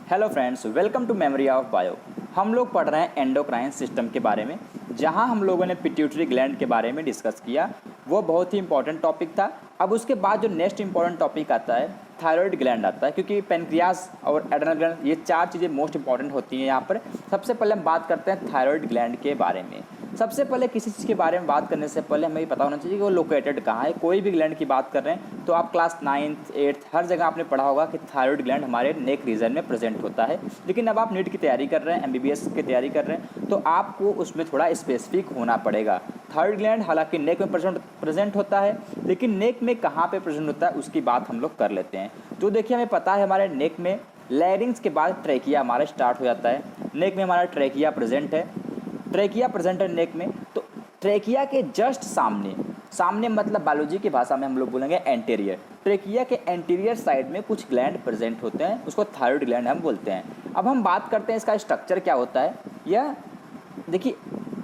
Hello friends, welcome to memory of bio. हम लोग पढ़ रहे हैं एंडोक्राइन सिस्टम के बारे में, जहां हम लोगों ने पिट्यूटरी ग्लैंड के बारे में डिस्कस किया। वो बहुत ही इंपॉर्टेंट टॉपिक था। अब उसके बाद जो नेक्स्ट इंपॉर्टेंट टॉपिक आता है, थायराइड ग्लैंड आता है, क्योंकि पेनक्रियास और एड्रेनल ग्लैंड ये चार चीज़ें मोस्ट इंपॉर्टेंट होती हैं यहाँ पर। सबसे पहले हम बात करते हैं थायराइड ग्लैंड के बारे में। सबसे पहले किसी चीज़ के बारे में बात करने से पहले हमें ये पता होना चाहिए कि वो लोकेटेड कहाँ है। कोई भी ग्लैंड की बात कर रहे हैं तो आप क्लास 9th 8th हर जगह आपने पढ़ा होगा कि थायराइड ग्लैंड हमारे नेक रीजन में प्रेजेंट होता है। लेकिन अब आप नीट की तैयारी कर रहे हैं, MBBS की तैयारी कर रहे हैं, तो आपको उसमें थोड़ा स्पेसिफिक होना पड़ेगा। थायराइड ग्लैंड हालांकि नेक में प्रेजेंट होता है, लेकिन नेक में कहाँ पे प्रेजेंट होता है उसकी बात हम लोग कर लेते हैं। तो देखिए, हमें पता है हमारे नेक में लैरिंग्स के बाद ट्रेकिया हमारा स्टार्ट हो जाता है। नेक में हमारा ट्रेकिया प्रेजेंट है, ट्रेकिया प्रेजेंट है नेक में। तो ट्रेकिया के जस्ट सामने मतलब बायोलॉजी की भाषा में हम लोग बोलेंगे एंटीरियर। ट्रेकिया के एंटीरियर साइड में कुछ ग्लैंड प्रेजेंट होते हैं, उसको थायराइड ग्लैंड हम बोलते हैं। अब हम बात करते हैं इसका स्ट्रक्चर क्या होता है। यह देखिए,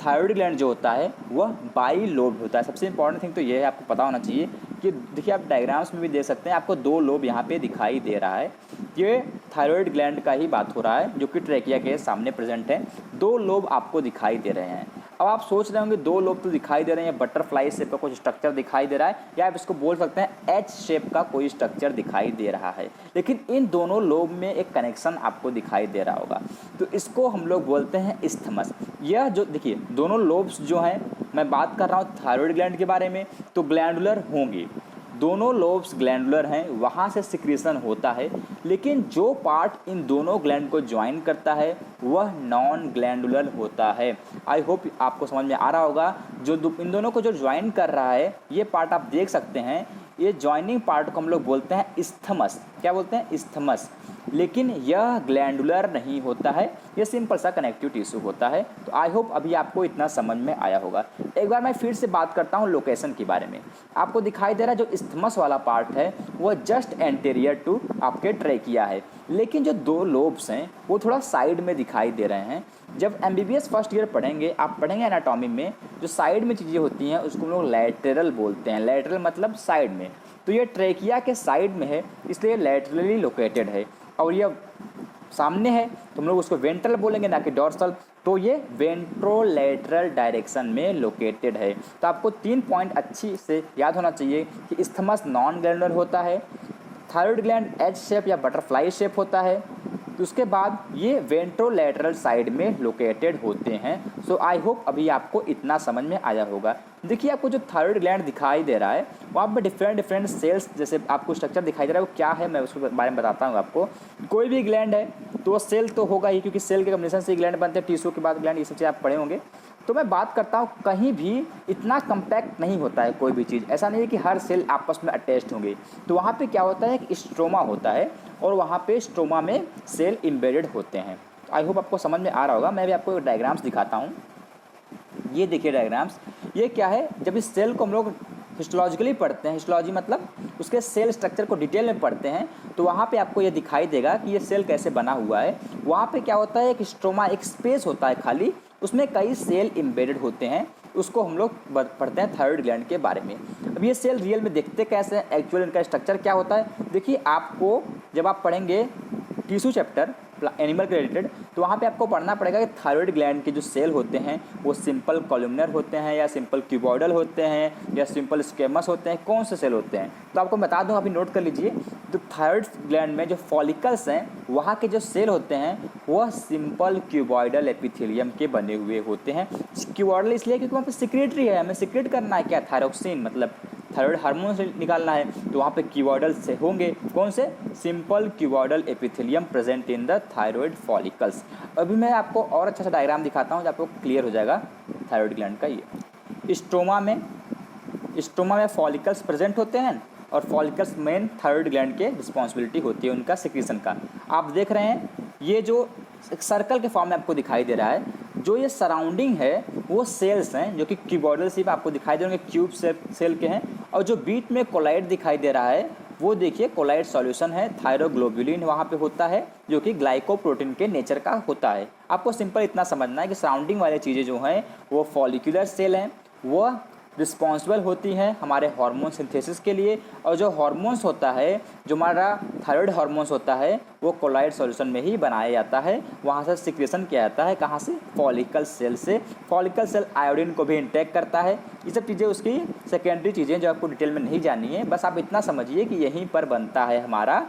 थायराइड ग्लैंड जो होता है वह बाइलोब होता है। सबसे इंपॉर्टेंट थिंग तो ये है, आपको पता होना चाहिए कि देखिए, आप डायग्राम्स में भी देख सकते हैं, आपको दो लोब यहाँ पे दिखाई दे रहा है। ये थायराइड ग्लैंड का ही बात हो रहा है, जो कि ट्रेकिया के सामने प्रेजेंट है। दो लोब आपको दिखाई दे रहे हैं। अब आप सोच रहे होंगे दो लोब तो दिखाई दे रहे हैं, बटरफ्लाई शेप का कुछ स्ट्रक्चर दिखाई दे रहा है, या आप इसको बोल सकते हैं एच शेप का कोई स्ट्रक्चर दिखाई दे रहा है। लेकिन इन दोनों लोब में एक कनेक्शन आपको दिखाई दे रहा होगा, तो इसको हम लोग बोलते हैं इस्थमस। यह जो देखिए, दोनों लोब्स जो हैं, मैं बात कर रहा हूँ थायराइड ग्लैंड के बारे में, तो ग्लैंडुलर होंगे। दोनों लोब्स ग्लैंडुलर हैं, वहाँ से सिक्रीशन होता है। लेकिन जो पार्ट इन दोनों ग्लैंड को ज्वाइन करता है वह नॉन ग्लैंडुलर होता है। आई होप आपको समझ में आ रहा होगा। जो इन दोनों को जो ज्वाइन कर रहा है, ये पार्ट आप देख सकते हैं, ये ज्वाइनिंग पार्ट को हम लोग बोलते हैं इस्थमस। क्या बोलते हैं? इस्थमस। लेकिन यह ग्लैंडुलर नहीं होता है, यह सिंपल सा कनेक्टिव टिश्यू होता है। तो आई होप अभी आपको इतना समझ में आया होगा। एक बार मैं फिर से बात करता हूँ लोकेशन के बारे में। आपको दिखाई दे रहा है जो इस्थमस वाला पार्ट है वह जस्ट एंटीरियर टू आपके ट्रेकिया है। लेकिन जो दो लोब्स हैं वो थोड़ा साइड में दिखाई दे रहे हैं। जब MBBS फर्स्ट ईयर पढ़ेंगे, आप पढ़ेंगे एनाटॉमी में, जो साइड में चीज़ें होती हैं उसको हम लोग लैटरल बोलते हैं। लैटरल मतलब साइड में। तो ये ट्रेकिया के साइड में है, इसलिए लैटरली लोकेटेड है। और ये सामने है तो हम लोग उसको वेंट्रल बोलेंगे, ना कि डॉर्सल। तो ये वेंट्रोलैटरल डायरेक्शन में लोकेटेड है। तो आपको 3 पॉइंट अच्छी से याद होना चाहिए कि इस्थमस नॉन ग्लैंडुलर होता है, थायराइड ग्लैंड एच शेप या बटरफ्लाई शेप होता है, तो उसके बाद ये वेंट्रोलैटरल साइड में लोकेटेड होते हैं। सो आई होप अभी आपको इतना समझ में आया होगा। देखिए, आपको जो थायराइड ग्लैंड दिखाई दे रहा है वहाँ पर डिफरेंट सेल्स जैसे आपको स्ट्रक्चर दिखाई दे रहा है, वो क्या है मैं उसके बारे में बताता हूँ आपको। कोई भी ग्लैंड है तो वो सेल तो होगा ही, क्योंकि सेल के कम्बिनेशन से ग्लैंड बनते हैं, टिश्यू के बाद ग्लैंड, ये सब चीज़ आप पढ़े होंगे। तो मैं बात करता हूँ, कहीं भी इतना कम्पैक्ट नहीं होता है कोई भी चीज़। ऐसा नहीं है कि हर सेल आपस में अटैच्ड होंगे। तो वहाँ पे क्या होता है कि स्ट्रोमा होता है, और वहाँ पे स्ट्रोमा में सेल इम्बेडेड होते हैं। आई होप आपको समझ में आ रहा होगा। मैं भी आपको डायग्राम्स दिखाता हूँ। ये देखिए डायग्राम्स, ये क्या है, जब इस सेल को हम लोग हिस्टोलॉजिकली पढ़ते हैं, हिस्टोलॉजी मतलब उसके सेल स्ट्रक्चर को डिटेल में पढ़ते हैं, तो वहाँ पे आपको ये दिखाई देगा कि ये सेल कैसे बना हुआ है। वहाँ पे क्या होता है कि स्ट्रोमा एक स्पेस होता है खाली, उसमें कई सेल इम्बेडेड होते हैं। उसको हम लोग पढ़ते हैं थायराइड ग्लैंड के बारे में। अब ये सेल रियल में देखते कैसे हैं, एक्चुअल इनका स्ट्रक्चर क्या होता है। देखिए, आपको जब आप पढ़ेंगे टिश्यू चैप्टर एनिमल के रिलेटेड, तो वहाँ पे आपको पढ़ना पड़ेगा कि थायराइड ग्लैंड के जो सेल होते हैं वो सिंपल कॉलमनर होते हैं, या सिंपल क्यूबॉइडल होते हैं, या सिंपल स्क्वेमस होते हैं, कौन से सेल होते हैं। तो आपको बता दूँ, अभी नोट कर लीजिए। तो थायराइड ग्लैंड में जो फॉलिकल्स हैं, वहाँ के जो सेल होते हैं वह सिंपल क्यूबॉइडल एपिथेलियम के बने हुए होते हैं। क्यूबॉइडल इसलिए क्योंकि वहाँ पे सिक्रेटरी है, हमें सिक्रेट करना है क्या, थायरोक्सिन मतलब थायराइड हार्मोन से निकालना है। तो वहाँ पे क्यूबॉइडल से होंगे, कौन से? Simple cuboidal epithelium present in the thyroid follicles. अभी मैं आपको और अच्छा सा डायग्राम दिखाता हूँ, जो आपको क्लियर हो जाएगा थायराइड ग्लैंड का। ये स्ट्रोमा में फॉलिकल्स प्रेजेंट होते हैं, और फॉलिकल्स मेन थायराइड ग्लैंड के रिस्पॉन्सिबिलिटी होती है उनका सिक्रीशन का। आप देख रहे हैं ये जो एक सर्कल के फॉर्म में आपको दिखाई दे रहा है, जो ये सराउंडिंग है वो सेल्स हैं, जो कि क्यूबॉइडल शेप आपको दिखाई दे रहे हैं, क्यूब सेल के हैं। और जो बीच में कोलाइड दिखाई दे रहा है वो देखिए कोलाइड सॉल्यूशन है, थायरोग्लोबुलिन वहाँ पे होता है, जो कि ग्लाइकोप्रोटीन के नेचर का होता है। आपको सिंपल इतना समझना है कि सराउंडिंग वाली चीज़ें जो हैं वो फॉलिकुलर सेल हैं, वो रिस्पॉन्सिबल होती हैं हमारे हार्मोन सिंथेसिस के लिए। और जो हार्मोन्स होता है, जो हमारा थायराइड हार्मोन्स होता है, वो कोलॉइड सॉल्यूशन में ही बनाया जाता है। वहाँ से सिक्रेशन किया जाता है, कहाँ से, फॉलिकल सेल से। फॉलिकल सेल आयोडीन को भी इंटेक करता है। ये सब चीज़ें उसकी सेकेंडरी चीज़ें जो आपको डिटेल में नहीं जाननी है, बस आप इतना समझिए कि यहीं पर बनता है हमारा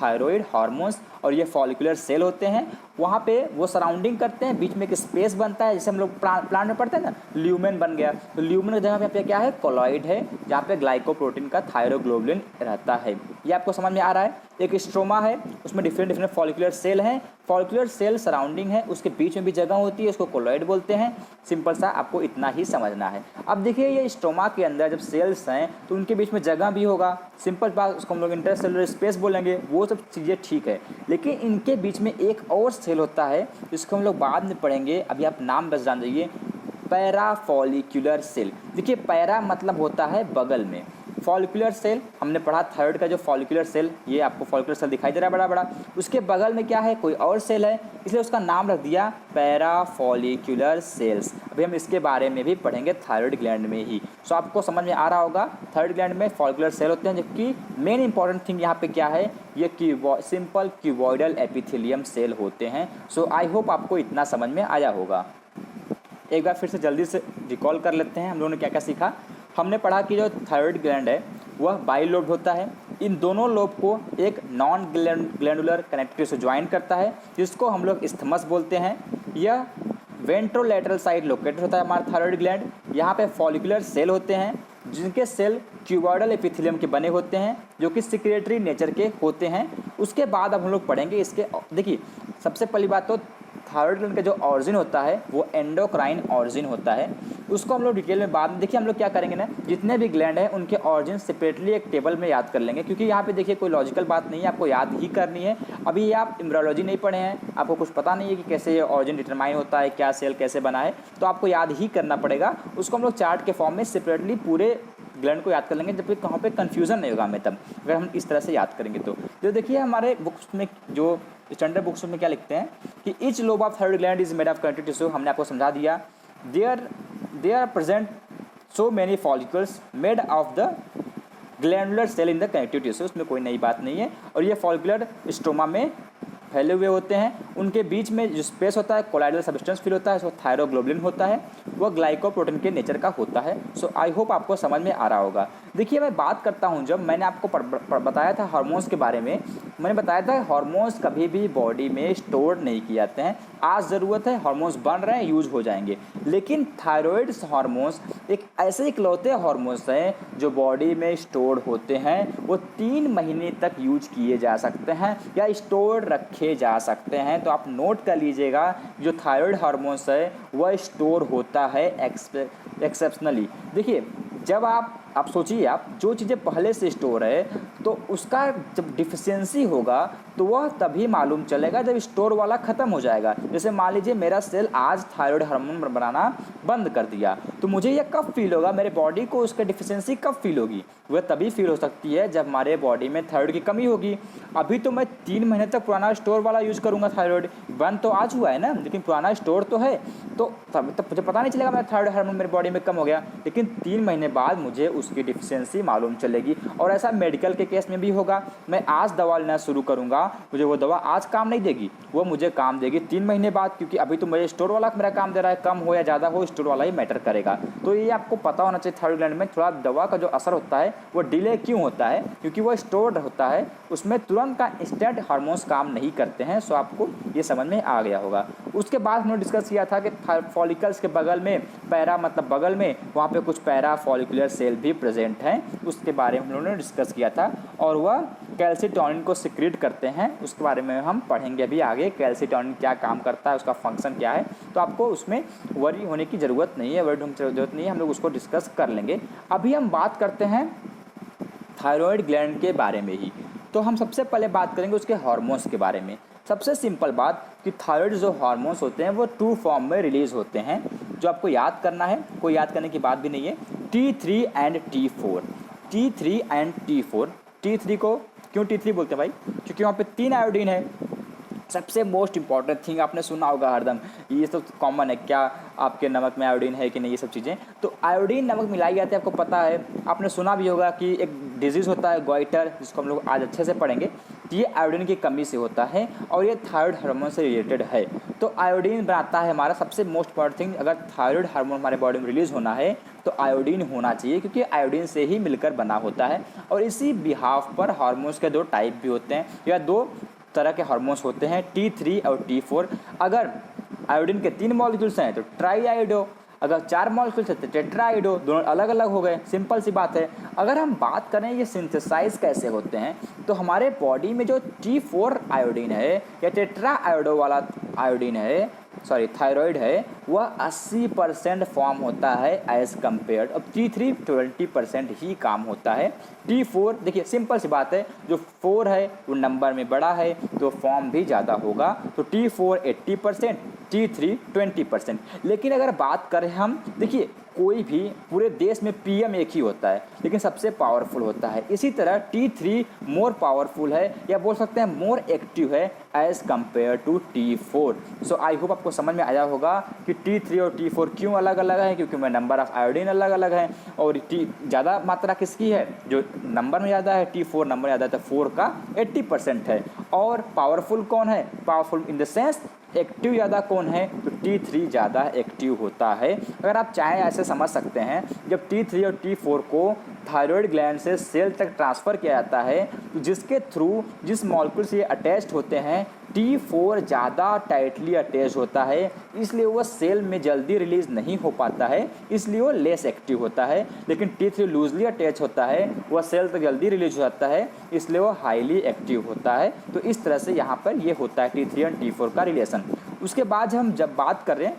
थायराइड हार्मोन्स। और ये फॉलिकुलर सेल होते हैं, वहाँ पे वो सराउंडिंग करते हैं, बीच में एक स्पेस बनता है, जैसे हम लोग प्लांट में पढ़ते हैं ना, ल्यूमेन बन गया, तो ल्यूमेन की जगह पे क्या है, कोलॉइड है, जहाँ पे ग्लाइकोप्रोटीन का थायरोग्लोबुलिन रहता है। ये आपको समझ में आ रहा है। एक स्ट्रोमा है, उसमें डिफरेंट फॉलिकुलर सेल हैं, फॉलिकुलर सेल सराउंडिंग है, उसके बीच में भी जगह होती है, उसको कोलॉइड बोलते हैं। सिंपल सा आपको इतना ही समझना है। अब देखिए ये स्ट्रोमा के अंदर जब सेल्स हैं तो उनके बीच में जगह भी होगा, सिंपल बात, उसको हम लोग इंटरसेलुलर स्पेस बोलेंगे, वो सब चीज़ें ठीक है। लेकिन इनके बीच में एक और सेल होता है जिसको हम लोग बाद में पढ़ेंगे, अभी आप नाम बस जान जाइए, पैराफॉलिक्यूलर सेल। देखिए पैरा मतलब होता है बगल में, फॉलिकुलर सेल हमने पढ़ा थायराइड का जो फॉलिकुलर सेल, ये आपको फॉलिकुलर सेल दिखाई दे रहा है बड़ा बड़ा, उसके बगल में क्या है, कोई और सेल है, इसलिए उसका नाम रख दिया पैराफॉलिक्यूलर सेल्स। अभी हम इसके बारे में भी पढ़ेंगे थायराइड ग्लैंड में ही। सो आपको समझ में आ रहा होगा थायराइड ग्लैंड में फॉलिकुलर सेल होते हैं, जबकि मेन इंपॉर्टेंट थिंग यहाँ पे क्या है, ये सिंपल क्यूबॉइडल एपिथेलियम सेल होते हैं। सो आई होप आपको इतना समझ में आया होगा। एक बार फिर से जल्दी से रिकॉल कर लेते हैं हम लोगों ने क्या क्या सीखा। हमने पढ़ा कि जो थायराइड ग्लैंड है वह बाई लोब होता है, इन दोनों लोब को एक नॉन ग्लैंडुलर कनेक्टिव से ज्वाइन करता है, जिसको हम लोग इस्थमस बोलते हैं। यह वेंट्रोलैटरल साइड लोकेटेड होता है हमारा थायराइड ग्लैंड। यहाँ पे फॉलिकुलर सेल होते हैं, जिनके सेल क्यूबॉइडल एपिथेलियम के बने होते हैं, जो कि सिक्रेटरी नेचर के होते हैं। उसके बाद अब हम लोग पढ़ेंगे इसके, देखिए सबसे पहली बात तो थायराइड ग्लैंड का जो ऑरिजिन होता है वो एंडोक्राइन ऑरिजिन होता है, उसको हम लोग डिटेल में बाद में, देखिए हम लोग क्या करेंगे ना, जितने भी ग्लैंड हैं उनके ऑरिजिन सेपरेटली एक टेबल में याद कर लेंगे, क्योंकि यहाँ पे देखिए कोई लॉजिकल बात नहीं है, आपको याद ही करनी है। अभी ये आप एम्ब्रियोलॉजी नहीं पढ़े हैं, आपको कुछ पता नहीं है कि कैसे ये ऑरिजिन डिटरमाइन होता है, क्या सेल कैसे बना है, तो आपको याद ही करना पड़ेगा। उसको हम लोग चार्ट के फॉर्म में सेपरेटली पूरे ग्लैंड को याद कर लेंगे, जब भी कहाँ पे कन्फ्यूजन नहीं होगा हमें तब, अगर हम इस तरह से याद करेंगे तो देखिए हमारे बुक्स में, जो स्टैंडर्ड बुक्स में क्या लिखते हैं कि each lobe of thyroid gland is made of connective tissue. हमने आपको समझा दिया, there are present so many follicles made of the glandular cell in the connective tissue. उसमें कोई नई बात नहीं है, और ये फॉलिकुलर स्ट्रोमा में फैले हुए होते हैं। उनके बीच में जो स्पेस होता है कोलाइडल सब्सटेंस फील होता है, उसको थायरोग्लोबुलिन होता है, वह ग्लाइकोप्रोटीन के नेचर का होता है। सो आई होप आपको समझ में आ रहा होगा। देखिए मैं बात करता हूँ, जब मैंने आपको बताया था हार्मोन्स के बारे में, मैंने बताया था हार्मोन्स कभी भी बॉडी में स्टोर नहीं किए जाते हैं। आज ज़रूरत है, हार्मोन्स बन रहे हैं, यूज हो जाएंगे, लेकिन थायराइड हार्मोन्स एक ऐसे इकलौते हार्मोन्स हैं जो बॉडी में स्टोर होते हैं। वो 3 महीने तक यूज किए जा सकते हैं या स्टोर रखे जा सकते हैं। तो आप नोट कर लीजिएगा, जो थायराइड हार्मोन्स है वह स्टोर होता है एक्सेप्शनली। देखिए जब आप सोचिए, आप जो चीज़ें पहले से स्टोर है तो उसका जब डिफिशियंसी होगा तो वह तभी मालूम चलेगा जब स्टोर वाला ख़त्म हो जाएगा। जैसे मान लीजिए मेरा सेल आज थायराइड हार्मोन बनाना बंद कर दिया, तो मुझे यह कब फील होगा, मेरे बॉडी को उसका डिफिशियंसी कब फील होगी, वह तभी फील हो सकती है जब हमारे बॉडी में थायराइड की कमी होगी। अभी तो मैं 3 महीने तक पुराना स्टोर वाला यूज़ करूँगा, थायराइड बंद तो आज हुआ है ना, लेकिन पुराना स्टोर तो है, तो तब मुझे पता नहीं चलेगा मेरा थायराइड हार्मोन मेरी बॉडी में कम हो गया, लेकिन 3 महीने बाद मुझे उसकी डिफिशियंसी मालूम चलेगी। और ऐसा मेडिकल के केस में भी होगा, मैं आज दवा लेना शुरू करूँगा, मुझे वो दवा आज काम नहीं देगी, वो मुझे काम देगी 3 महीने बाद, क्योंकि अभी तो मुझे स्टोर वाला मेरा काम दे रहा है, कम हो या ज़्यादा हो स्टोर वाला ही मैटर करेगा। तो ये आपको पता होना चाहिए, थायराइड ग्लैंड में थोड़ा दवा का जो असर होता है वो डिले क्यों होता है, क्योंकि वो स्टोर्ड होता है, उसमें तुरंत का इंस्टेंट हार्मोन्स काम नहीं करते हैं। सो आपको ये समझ में आ गया होगा। उसके बाद हमने डिस्कस किया था कि फॉलिकल्स के बगल में, पैरा मतलब बगल में, वहाँ पे कुछ पैरा फॉलिकुलर सेल भी प्रेजेंट हैं, उसके बारे में हम लोगों ने डिस्कस किया था, और वह कैल्सिटोनिन को सिक्रीट करते हैं। उसके बारे में हम पढ़ेंगे अभी आगे, कैल्सिटोनिन क्या काम करता है, उसका फंक्शन क्या है, तो आपको उसमें वरी होने की ज़रूरत नहीं है, वरी होने की ज़रूरत नहीं है, हम लोग उसको डिस्कस कर लेंगे। अभी हम बात करते हैं थायराइड ग्लैंड के बारे में ही। तो हम सबसे पहले बात करेंगे उसके हार्मोन्स के बारे में। सबसे सिंपल बात कि थायराइड जो हार्मोन्स होते हैं वो 2 फॉर्म में रिलीज़ होते हैं, जो आपको याद करना है, कोई याद करने की बात भी नहीं है, T3 and T4। T3 and T4। T3 को क्यों T3 बोलते हैं भाई, क्योंकि वहाँ पे 3 आयोडीन है। सबसे मोस्ट इंपॉर्टेंट थिंग आपने सुना होगा हरदम, ये तो कॉमन है, क्या आपके नमक में आयोडीन है कि नहीं, ये सब चीज़ें। तो आयोडीन नमक मिलाई जाती है, आपको पता है, आपने सुना भी होगा कि एक डिजीज़ होता है गोइटर, जिसको हम लोग आज अच्छे से पढ़ेंगे। तो ये आयोडीन की कमी से होता है और ये थायराइड हार्मोन से रिलेटेड है। तो आयोडीन बनाता है हमारा सबसे मोस्ट इम्पॉर्टेंट थिंग, अगर थायराइड हार्मोन हमारे बॉडी में रिलीज होना है तो आयोडीन होना चाहिए, क्योंकि आयोडीन से ही मिलकर बना होता है। और इसी बिहाफ पर हार्मोन्स के दो टाइप भी होते हैं, या दो तरह के हार्मोन्स होते हैं, T3 और T4। अगर आयोडीन के 3 मॉलिक्यूल्स हैं तो ट्राई आयोडो, अगर 4 मॉलिक्यूल्स हैं तो टेट्राआयोडो, दोनों अलग अलग हो गए, सिंपल सी बात है। अगर हम बात करें ये सिंथेसाइज कैसे होते हैं, तो हमारे बॉडी में जो T4 आयोडीन है या टेट्राआयोडो वाला आयोडीन है, सॉरी थायराइड है, वह 80% फॉर्म होता है एज कम्पेयर्ड। अब T3 20% ही काम होता है। T4 देखिए सिंपल सी बात है, जो 4 है वो नंबर में बड़ा है तो फॉर्म भी ज़्यादा होगा, तो T4 80%, T3 20%। लेकिन अगर बात करें हम, देखिए कोई भी पूरे देश में PM एक ही होता है लेकिन सबसे पावरफुल होता है, इसी तरह T3 मोर पावरफुल है या बोल सकते हैं मोर एक्टिव है as compare to T4। So I hope आपको समझ में आया होगा कि T3 और T4 क्यों अलग अलग है, क्योंकि उनमें नंबर ऑफ आयोडीन अलग अलग है। और ज़्यादा मात्रा किसकी है, जो नंबर में ज़्यादा है T4 नंबर ज़्यादा है, तो 4 का 80% है। और पावरफुल कौन है, powerful in the sense active ज़्यादा कौन है, तो T3 ज़्यादा एक्टिव होता है। अगर आप चाहें ऐसे समझ सकते हैं, जब T3 और T4 को थायराइड ग्लैंड से सेल तक ट्रांसफ़र किया जाता है, तो जिसके थ्रू जिस मॉलिक्यूल से ये अटैच्ड होते हैं, T4 ज़्यादा टाइटली अटैच होता है, इसलिए वो सेल में जल्दी रिलीज़ नहीं हो पाता है, इसलिए वो लेस एक्टिव होता है। लेकिन T3 लूजली अटैच होता है, वह सेल तक जल्दी रिलीज हो जाता है, इसलिए वो हाईली एक्टिव होता है। तो इस तरह से यहाँ पर ये होता है T3 और T4 का रिलेशन। उसके बाद हम जब बात कर रहे हैं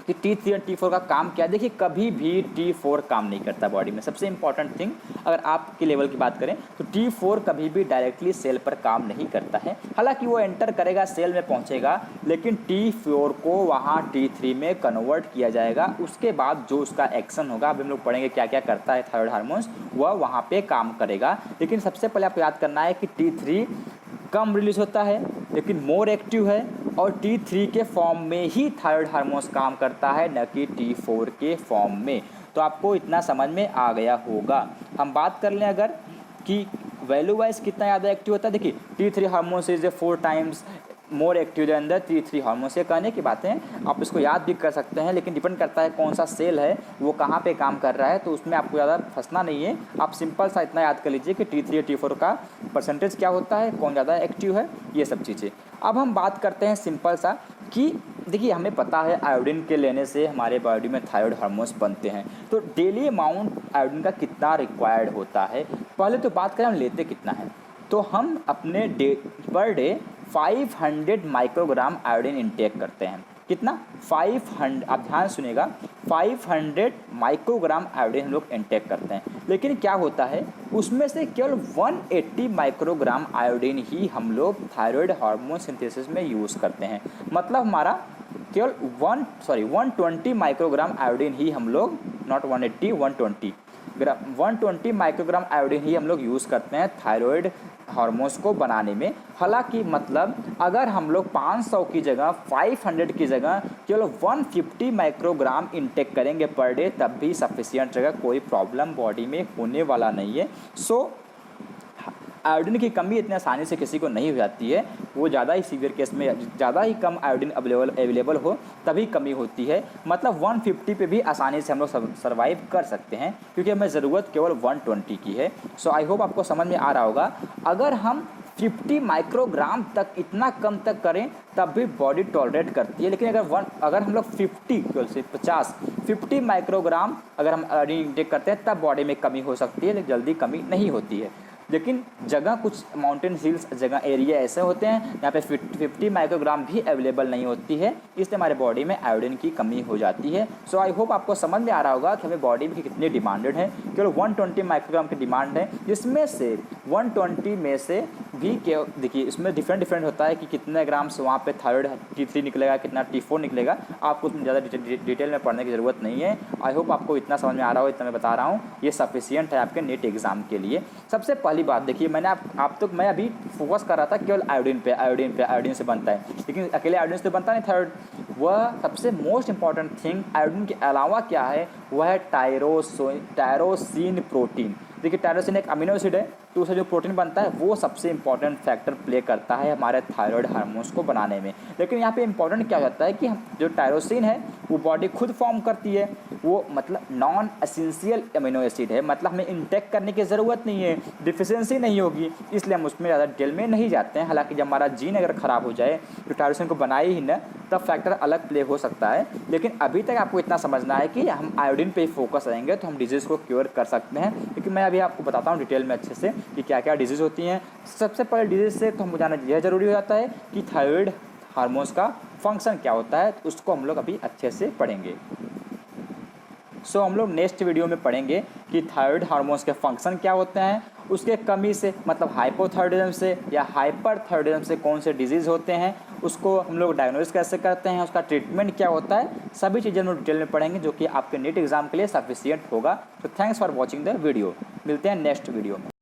कि T3 और T4 का काम क्या है, देखिए कभी भी T4 काम नहीं करता बॉडी में। सबसे इंपॉर्टेंट थिंग, अगर आपके लेवल की बात करें तो T4 कभी भी डायरेक्टली सेल पर काम नहीं करता है। हालांकि वो एंटर करेगा, सेल में पहुंचेगा, लेकिन T4 को वहाँ T3 में कन्वर्ट किया जाएगा। उसके बाद जो उसका एक्शन होगा, अब हम लोग पढ़ेंगे क्या क्या करता है थायराइड हार्मोन्स, वह वहाँ पर काम करेगा। लेकिन सबसे पहले आपको याद करना है कि T3 कम रिलीज होता है लेकिन मोर एक्टिव है, और T3 के फॉर्म में ही थायराइड हार्मोन्स काम करता है, न कि T4 के फॉर्म में। तो आपको इतना समझ में आ गया होगा। हम बात कर लें अगर कि वैल्यू वाइज कितना ज़्यादा एक्टिव होता है, देखिए T3 hormones is 4 times more active than the T3 hormone. से कहने की बातें आप इसको याद भी कर सकते हैं, लेकिन डिपेंड करता है कौन सा सेल है वो कहाँ पे काम कर रहा है, तो उसमें आपको ज़्यादा फंसना नहीं है। आप सिंपल सा इतना याद कर लीजिए कि T3 और T4 का परसेंटेज क्या होता है, कौन ज़्यादा एक्टिव है, ये सब चीज़ें। अब हम बात करते हैं सिंपल सा कि देखिए हमें पता है आयोडीन के लेने से हमारे बॉडी में थायराइड हार्मोन्स बनते हैं, तो डेली अमाउंट आयोडीन का कितना रिक्वायर्ड होता है। पहले तो बात करें हम लेते कितना है, तो हम अपने per day 500 microgram iodine intake करते हैं। कितना, 500, आप ध्यान सुनिएगा, 500 माइक्रोग्राम आयोडीन हम लोग इंटेक करते हैं। लेकिन क्या होता है, उसमें से केवल 180 माइक्रोग्राम आयोडीन ही हम लोग थायराइड हार्मोन सिंथेसिस में यूज़ करते हैं। मतलब हमारा केवल 120 माइक्रोग्राम आयोडीन ही हम लोग, नॉट 180, 120 माइक्रोग्राम आयोडीन ही हम लोग यूज़ करते हैं थायराइड हार्मोन्स को बनाने में। हालांकि मतलब अगर हम लोग 500 की जगह 500 की जगह केवल 150 माइक्रोग्राम इंटेक करेंगे पर डे, तब भी सफिशिएंट रहेगा, कोई प्रॉब्लम बॉडी में होने वाला नहीं है। सो आयोडीन की कमी इतनी आसानी से किसी को नहीं हो जाती है, वो ज़्यादा ही सीवियर केस में ज़्यादा ही कम आयोडीन अवेलेबल हो तभी कमी होती है। मतलब 150 पे भी आसानी से हम लोग सर्वाइव कर सकते हैं, क्योंकि हमें ज़रूरत केवल 120 की है। सो आई होप आपको समझ में आ रहा होगा। अगर हम 50 माइक्रोग्राम तक, इतना कम तक करें तब भी बॉडी टॉलरेट करती है, लेकिन अगर हम लोग 50 माइक्रोग्राम अगर हम आयोडीन इंटेक करते हैं तब बॉडी में कमी हो सकती है, लेकिन जल्दी कमी नहीं होती है। लेकिन जगह कुछ माउंटेन हिल्स जगह एरिया ऐसे होते हैं यहाँ पे 50 माइक्रोग्राम भी अवेलेबल नहीं होती है, इसलिए हमारे बॉडी में आयोडीन की कमी हो जाती है। सो आई होप आपको समझ में आ रहा होगा कि हमें बॉडी में कितनी डिमांडेड है। केवल 120 माइक्रोग्राम की डिमांड है, जिसमें से 120 में से भी देखिए इसमें डिफरेंट होता है कि कितने ग्राम से वहाँ पे थायराइड T3 निकलेगा, कितना T4 निकलेगा। आपको उतनी ज़्यादा डिटेल में पढ़ने की ज़रूरत नहीं है। आई होप आपको इतना समझ में आ रहा हो, इतना मैं बता रहा हूँ, ये सफिशियंट है आपके नीट एग्जाम के लिए। सबसे पहली बात देखिए, मैंने मैं अभी फोकस कर रहा था केवल आयोडीन से बनता है, लेकिन अकेले आयोडीन से तो बनता नहीं थायराइड। वह सबसे मोस्ट इंपॉर्टेंट थिंग आयोडीन के अलावा क्या है, वह है टायरोसिन प्रोटीन। देखिए टायरोसिन एक अमीनो एसिड है, तो उससे जो प्रोटीन बनता है वो सबसे इंपॉर्टेंट फैक्टर प्ले करता है हमारे थायराइड हार्मोन्स को बनाने में। लेकिन यहाँ पे इंपॉर्टेंट क्या हो जाता है कि जो टायरोसिन है वो बॉडी खुद फॉर्म करती है, वो मतलब नॉन एसेंशियल अमीनो एसिड है, मतलब हमें इंटेक करने की ज़रूरत नहीं है, डिफिशियंसी नहीं होगी, इसलिए हम उसमें ज़्यादा डिटेल में नहीं जाते हैं। हालांकि जब हमारा जीन अगर ख़राब हो जाए तो टायरोसिन को बनाए ही ना, तब फैक्टर अलग प्ले हो सकता है। लेकिन अभी तक आपको इतना समझना है कि हम आयोडीन पे ही फोकस रहेंगे तो हम डिजीज़ को क्योर कर सकते हैं, क्योंकि मैं अभी आपको बताता हूँ डिटेल में अच्छे से कि क्या क्या डिजीज़ होती हैं। सबसे पहले डिजीज़ से तो हमको जानना यह ज़रूरी हो जाता है कि थायराइड हार्मोन्स का फंक्शन क्या होता है, तो उसको हम लोग अभी अच्छे से पढ़ेंगे। हम लोग नेक्स्ट वीडियो में पढ़ेंगे कि थायराइड हार्मोन्स के फंक्शन क्या होते हैं, उसके कमी से मतलब हाइपोथायराइडिज्म से या हाइपरथायराइडिज्म से कौन से डिजीज़ होते हैं, उसको हम लोग डायग्नोसिस कैसे करते हैं, उसका ट्रीटमेंट क्या होता है, सभी चीज़ें हम लोग डिटेल में पढ़ेंगे जो कि आपके नीट एग्जाम के लिए सफिशिएंट होगा। तो thanks for watching the video, मिलते हैं नेक्स्ट वीडियो में।